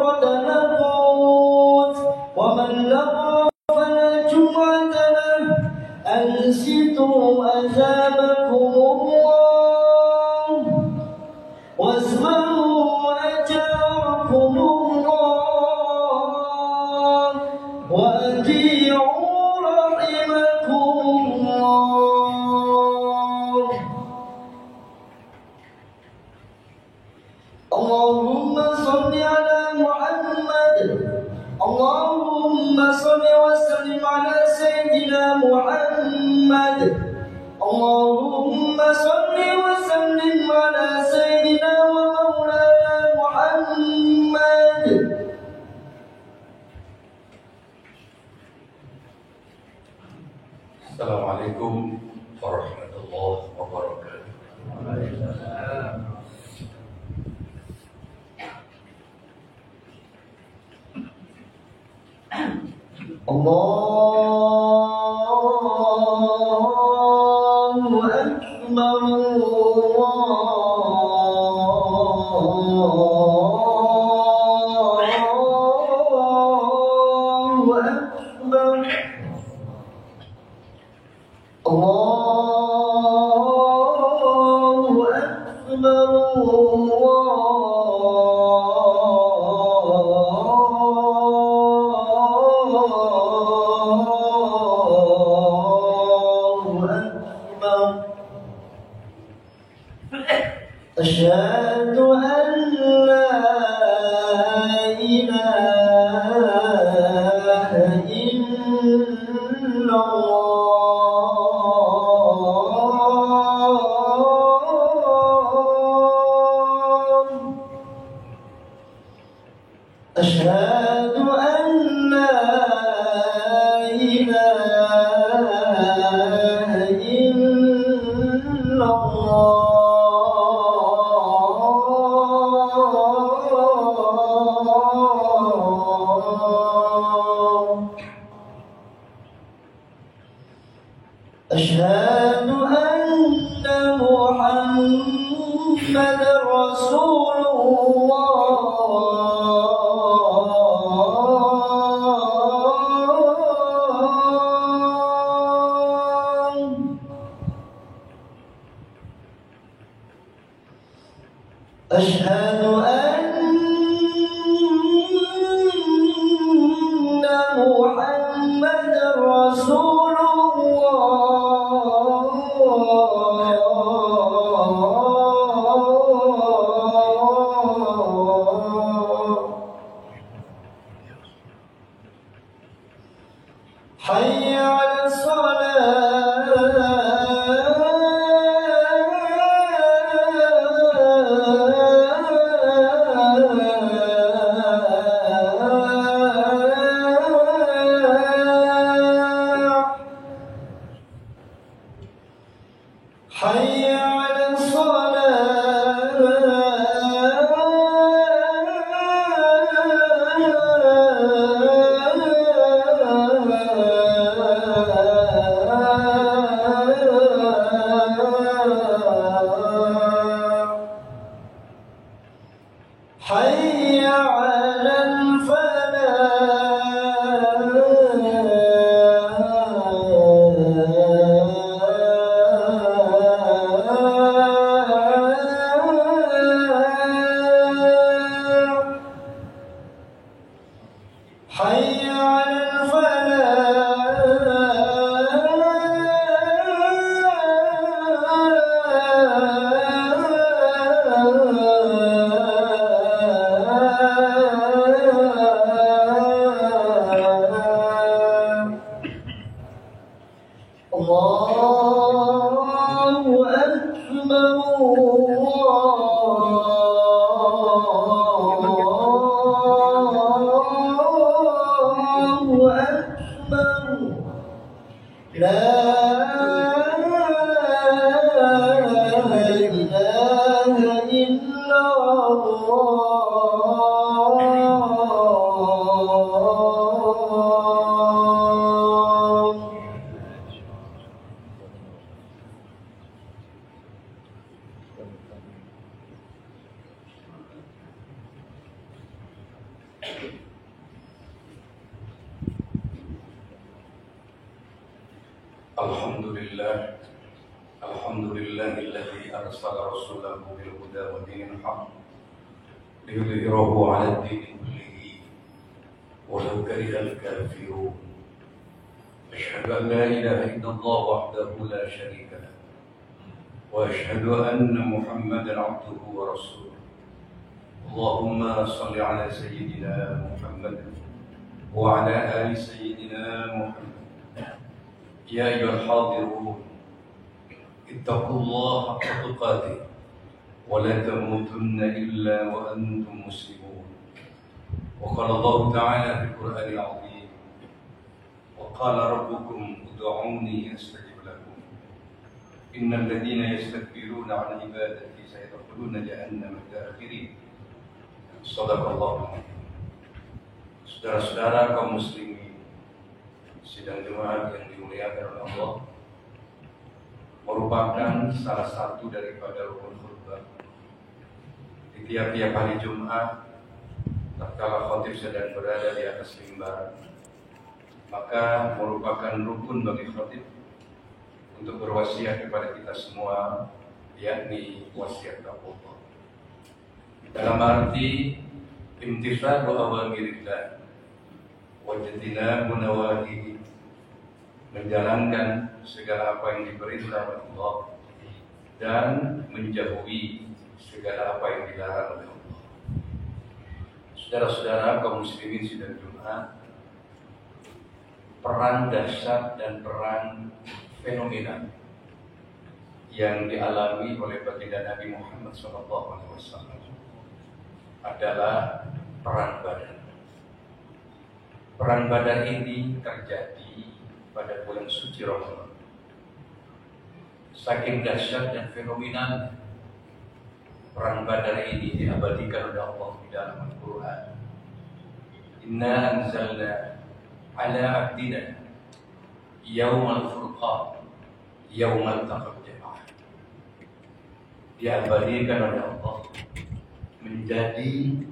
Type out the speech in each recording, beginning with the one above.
قد نموت ومن لقى فلا جمعة له أنصتوا أثابكم الله واسمعوا أجاركم الله وأطيعوا رحمكم الله. اللهم صل على محمد اللهم صل وسلم على سيدنا محمد اللهم صل وسلم على سيدنا ومولانا محمد. Assalamualaikum warahmatullahi wabarakatuh. Allahu Akbar Allahu Akbar Allahu Akbar أشهد أن لا إله إلا الله أشهد أن لا إله إلا الله أشهد أن محمدا رسول الله أشهد أن محمدا رسول حي على الصلاة حي على حي على الفلاح حي على الفلاح. الله أكبر Alhamdulillah, alhamdulillahilladzi arsala rasulahu bil huda wa dinil haqq liyudhhirahu 'ala ad-dini kullihi walau karihal kafirun. Asyhadu an la ilaha illallah wahdahu la syarika lahu wa asyhadu anna Muhammadan 'abduhu wa rasuluh. Allahumma shalli 'ala sayyidina Muhammad wa 'ala ali sayyidina Muhammad. Ya ayyuhal hadirun, ittaqullaha haqqa tuqatih wa la tamutunna illa wa antum muslimun. Wa qala Allah ta'ala fil Qur'anil 'azim, wa qala rabbukum ud'uni astajib lakum. Innal ladzina yastakbiruna 'an ibadati sayadkhuluna jahannama dakhirin. Shadaqallahu a'lam. Saudara-saudara kaum muslimin, sidang Jumat yang dimuliakan oleh Allah, merupakan salah satu daripada rukun khutbah. Di tiap-tiap hari Jumat, tatkala khatib sedang berada di atas mimbar, maka merupakan rukun bagi khatib untuk berwasiat kepada kita semua, yakni wasiat taqwa. Dalam arti imtithalu awamirillah wa ijtinabu nawahihi, menjalankan segala apa yang diperintah oleh Allah dan menjauhi segala apa yang dilarang oleh Allah. Saudara-saudara kaum muslimin sidang Jumat, peran dahsyat dan peran fenomenal yang dialami oleh baginda Nabi Muhammad SAW adalah perang Badar. Perang Badar ini terjadi pada bulan suci Ramadan. Saking dahsyat dan fenomenal perang Badar ini diabadikan oleh Allah di dalam Al-Quran. Inna anzalna ala abdina yawmal furqan yawmal taqal jama'ah. Diabadikan oleh Allah menjadi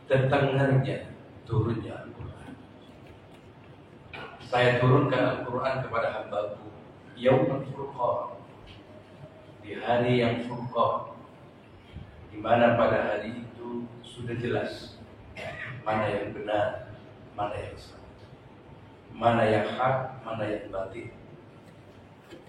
terdengarnya turunnya Al-Quran. Saya turunkan Al-Quran kepada hambaku Yaumul Furqan, di hari yang Furqan, di mana pada hari itu sudah jelas mana yang benar, mana yang salah, mana yang hak, mana yang batil.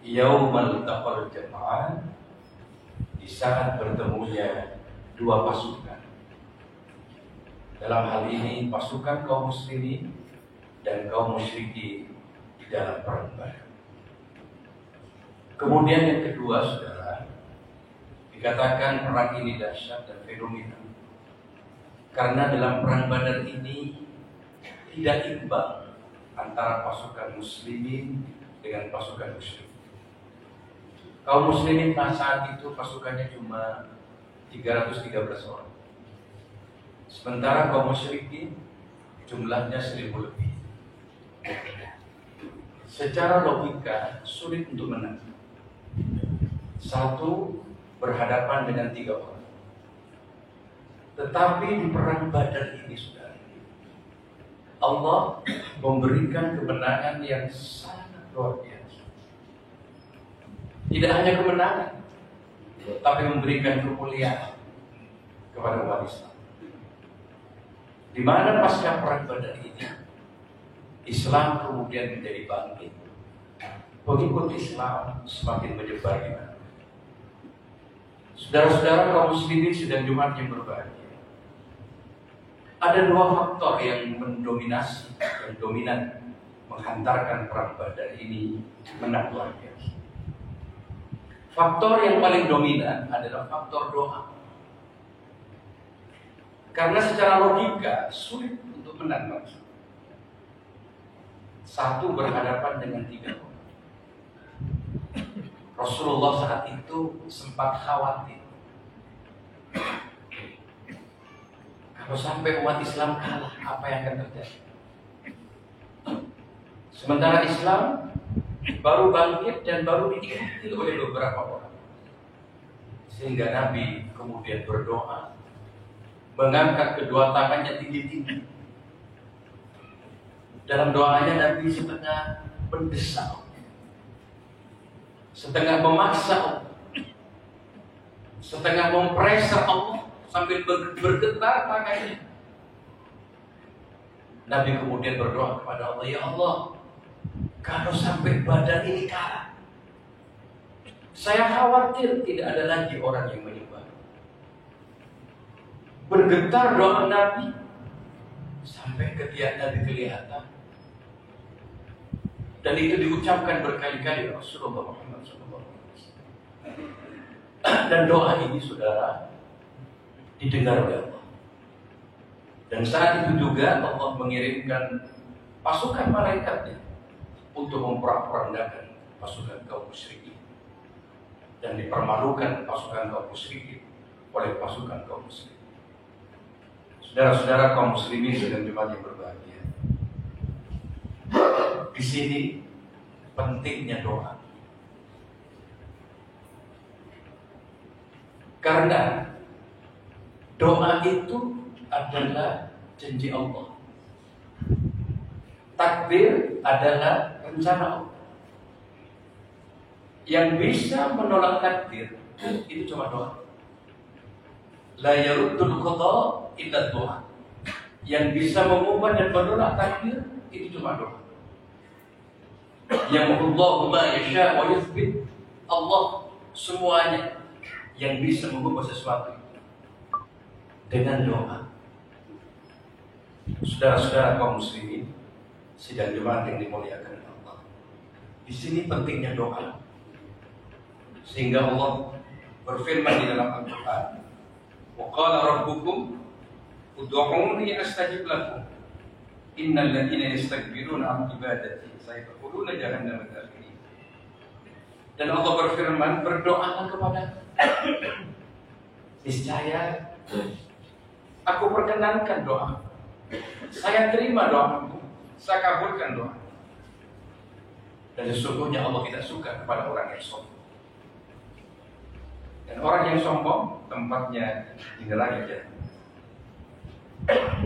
Yaumul taqal jama'an, di saat bertemunya dua pasukan. Dalam hal ini pasukan kaum muslimin dan kaum musyrikin di dalam perang Badar. Kemudian yang kedua, saudara, dikatakan perang ini dahsyat dan fenomenal karena dalam perang Badar ini tidak imbang antara pasukan muslimin dengan pasukan musyrik. Kaum muslimin saat itu pasukannya cuma 313 orang. Sementara kaum musyrikin jumlahnya 1000 lebih. Secara logika sulit untuk menang. Satu berhadapan dengan 3 orang. Tetapi di perang Badar ini, saudara, Allah memberikan kemenangan yang sangat luar biasa. Tidak hanya kemenangan, tapi memberikan kemuliaan kepada umat Islam. Di mana pasca perang Badar ini, Islam kemudian menjadi bangkit. Pengikut Islam semakin menyebar di mana. Saudara-saudara kaum muslimin sidang Jumat yang berbahagia, ada 2 faktor yang mendominasi, yang dominan menghantarkan perang Badar ini menang luar biasa. Faktor yang paling dominan adalah faktor doa. Karena secara logika sulit untuk menang. Satu berhadapan dengan 3 orang. Rasulullah saat itu sempat khawatir. Kalau sampai umat Islam kalah, apa yang akan terjadi? Sementara Islam baru bangkit dan baru diikuti oleh beberapa orang. Sehingga Nabi kemudian berdoa, mengangkat kedua tangannya tinggi-tinggi Dalam doanya Nabi setengah mendesak, setengah memaksa Allah, setengah mempressure Allah sambil bergetar tangannya. Nabi kemudian berdoa kepada Allah, ya Allah, kalau sampai badan ini kalah, saya khawatir tidak ada lagi orang yang menyembah. Bergetar doa Nabi sampai ketiak Nabi kelihatan. Dan itu diucapkan berkali-kali Rasulullah Muhammad SAW. Dan doa ini, saudara, didengar oleh Allah. Dan saat itu juga Allah mengirimkan pasukan malaikatnya untuk memporak-porandakan pasukan kaum musyrikin. Dan dipermalukan pasukan kaum musyrikin oleh pasukan kaum muslimin. Saudara-saudara kaum muslimin dan jemaat yang berbahagia, di sini pentingnya doa. Karena doa itu adalah janji Allah. Takdir adalah rencana Allah. Yang bisa menolak takdir itu cuma doa. La yaruddul qada illa doa. Yang bisa mengubah dan menolak takdir itu cuma doa. Yamhullahu ma yasha wa yuthbit. Allah semuanya yang bisa mengubah sesuatu dengan doa. Saudara-saudara kaum muslimin, sidang jemaat yang dimuliakan Allah, di sini pentingnya doa. Sehingga Allah berfirman di dalam Al-Quran, wa qala rabbukum ud'uuni astajib lakum innal ladzina yastakbiruna 'an ibadati sayadkhuluna jahannama dakhirin. Dan Allah berfirman, berdoalah kepada niscaya aku perkenankan doa, saya terima doamu, saya kabulkan doa. Dan sesungguhnya Allah tidak suka kepada orang yang sombong. Dan orang yang sombong tempatnya di neraka jahanam.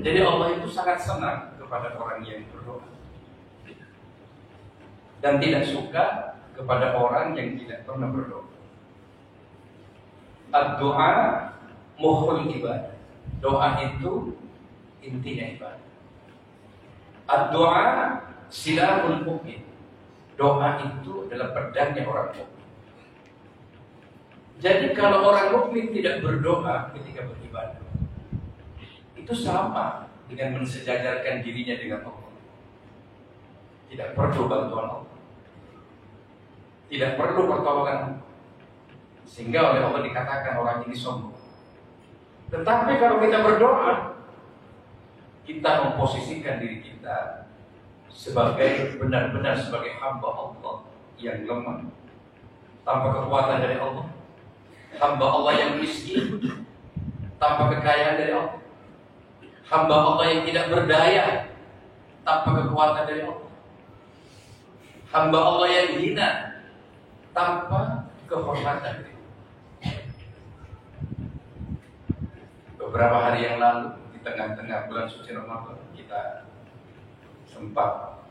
Jadi Allah itu sangat senang kepada orang yang berdoa dan tidak suka kepada orang yang tidak pernah berdoa. Ad-doa mukhul ibadah. Doa itu intinya ibadah. Ad-doa silahul mu'min. Doa itu adalah pedangnya orang mukmin. Jadi kalau orang mukmin tidak berdoa ketika beribadah, itu sama dengan mensejajarkan dirinya dengan Allah. Tidak perlu bantuan Allah, tidak perlu pertolongan Allah. Sehingga oleh Allah dikatakan orang ini sombong. Tetapi kalau kita berdoa, kita memposisikan diri kita sebagai benar-benar sebagai hamba Allah yang lemah, tanpa kekuatan dari Allah, hamba Allah yang miskin, tanpa kekayaan dari Allah, hamba Allah yang tidak berdaya, tanpa kekuatan dari Allah, hamba Allah yang hina, tanpa kehormatan dari Allah. Beberapa hari yang lalu di tengah-tengah bulan suci Ramadan, kita sempat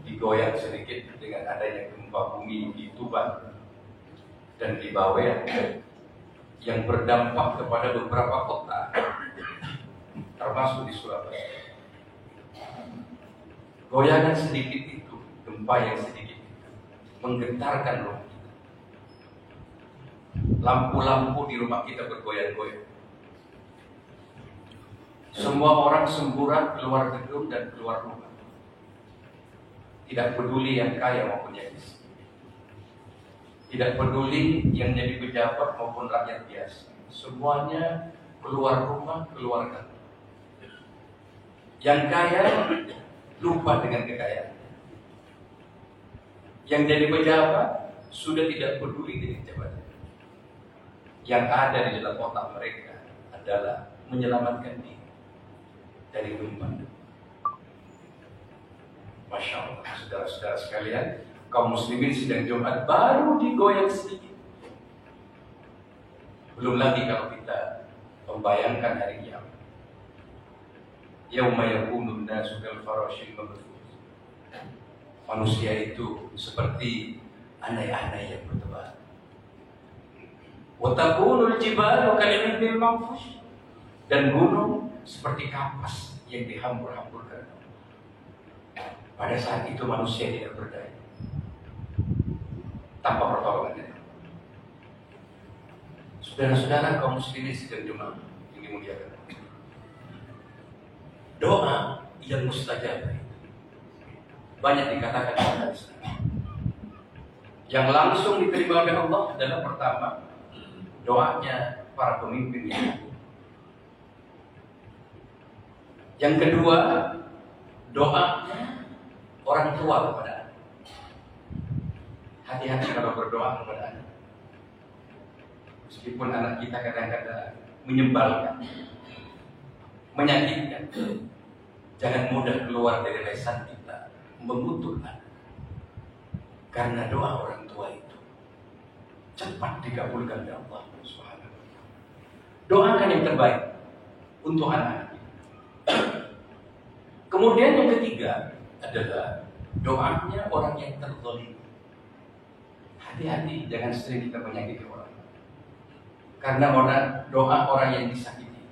digoyang sedikit dengan adanya gempa bumi di Tuban dan di Bawean yang berdampak kepada beberapa kota, termasuk di Surabaya. Goyangan sedikit itu, gempa yang sedikit itu, menggetarkan rumah kita. Lampu-lampu di rumah kita bergoyang-goyang. Semua orang semburat keluar gedung dan keluar rumah. Tidak peduli yang kaya maupun yang miskin. Tidak peduli yang jadi pejabat maupun rakyat biasa. Semuanya keluar rumah, keluar kantor. Yang kaya lupa dengan kekayaan. Yang jadi pejabat sudah tidak peduli dengan jabatan. Yang ada di dalam otak mereka adalah menyelamatkan diri dari tumpahan. Masya Allah, saudara-saudara sekalian, kaum muslimin sidang Jumat baru digoyang sedikit. Belum lagi kalau kita membayangkan hari kiamat. Yauma yakunun nasu kal farashil mabthus. Manusia itu seperti anai-anai yang bertebar. Wa takunul jibalu kal'ihbil manfush. Dan gunung seperti kapas yang dihambur-hamburkan. Pada saat itu manusia tidak berdaya tanpa pertolongan. Saudara-saudara kaum muslimin sidang Jumat yang dimuliakan, doa yang mustajab banyak dikatakan dalam Islam. Yang langsung diterima oleh Allah adalah pertama, doanya para pemimpin yang. Yang kedua, doanya orang tua kepada anak. Hati-hati kalau berdoa kepada anak. Meskipun anak kita kadang-kadang menyebalkan, menyakitkan, jangan mudah keluar dari lisan kita mengutuk anak. Karena doa orang tua itu cepat dikabulkan oleh Allah Subhanahu wa taala. Doakan yang terbaik untuk anak. Kemudian yang ketiga adalah doanya orang yang terzalim. Hati-hati, jangan sering kita menyakiti orang. Karena doa orang yang disakiti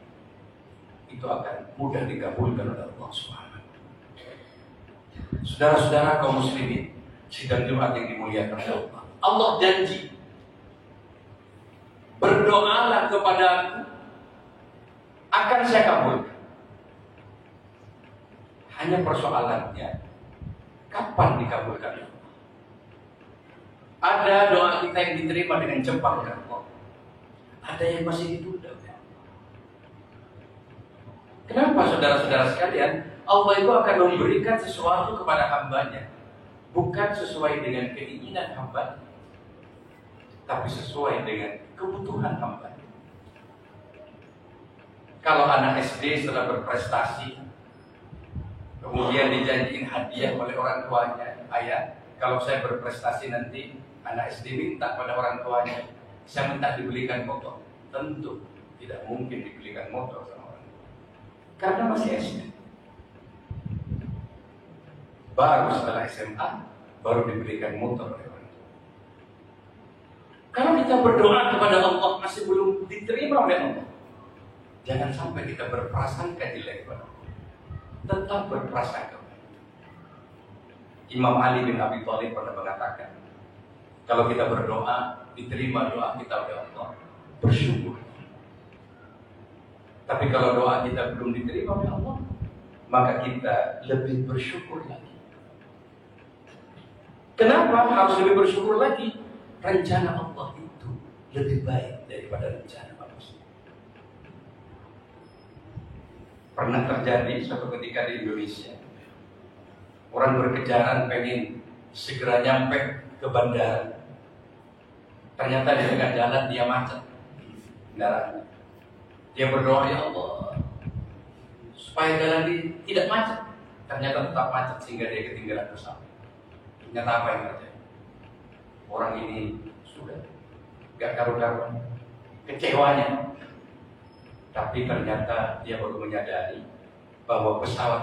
itu akan mudah dikabulkan oleh Allah Subhanahu. Saudara-saudara kaum muslimin sidang Jumat yang dimuliakan oleh Allah. Allah janji, berdoalah kepadaku, akan saya kabulkan. Hanya persoalannya, kapan dikabulkan Allah? Ada doa kita yang diterima dengan cepat oleh Allah. Ada yang masih ditunda. Kenapa saudara-saudara sekalian? Allah itu akan memberikan sesuatu kepada hambanya, bukan sesuai dengan keinginan hamba, tapi sesuai dengan kebutuhan hamba. Kalau anak SD setelah berprestasi, kemudian dijanjiin hadiah oleh orang tuanya, ayah, kalau saya berprestasi nanti anak SD minta pada orang tuanya, saya minta dibelikan motor. Tentu tidak mungkin dibelikan motor sama orang tua, karena masih SD. Baru setelah SMA baru diberikan motor oleh orang tua. Kalau kita berdoa kepada Allah masih belum diterima oleh Allah, jangan sampai kita berprasangka jelek pada Allah. Tetap berprasangka. Imam Ali bin Abi Thalib pernah mengatakan, kalau kita berdoa diterima doa kita oleh Allah, bersyukur. Tapi kalau doa kita belum diterima oleh Allah, maka kita lebih bersyukur lagi. Kenapa harus lebih bersyukur lagi? Rencana Allah itu lebih baik daripada rencana manusia. Pernah terjadi suatu ketika di Indonesia, orang berkejaran pengen segera nyampe ke bandara. Ternyata di tengah jalan dia macet kendaraannya. Dia berdoa, ya Allah, supaya jalan tidak macet. Ternyata tetap macet sehingga dia ketinggalan pesawat. Ternyata apa yang terjadi? Orang ini sudah gak karu-karuan, kecewanya. Tapi ternyata dia baru menyadari bahwa pesawat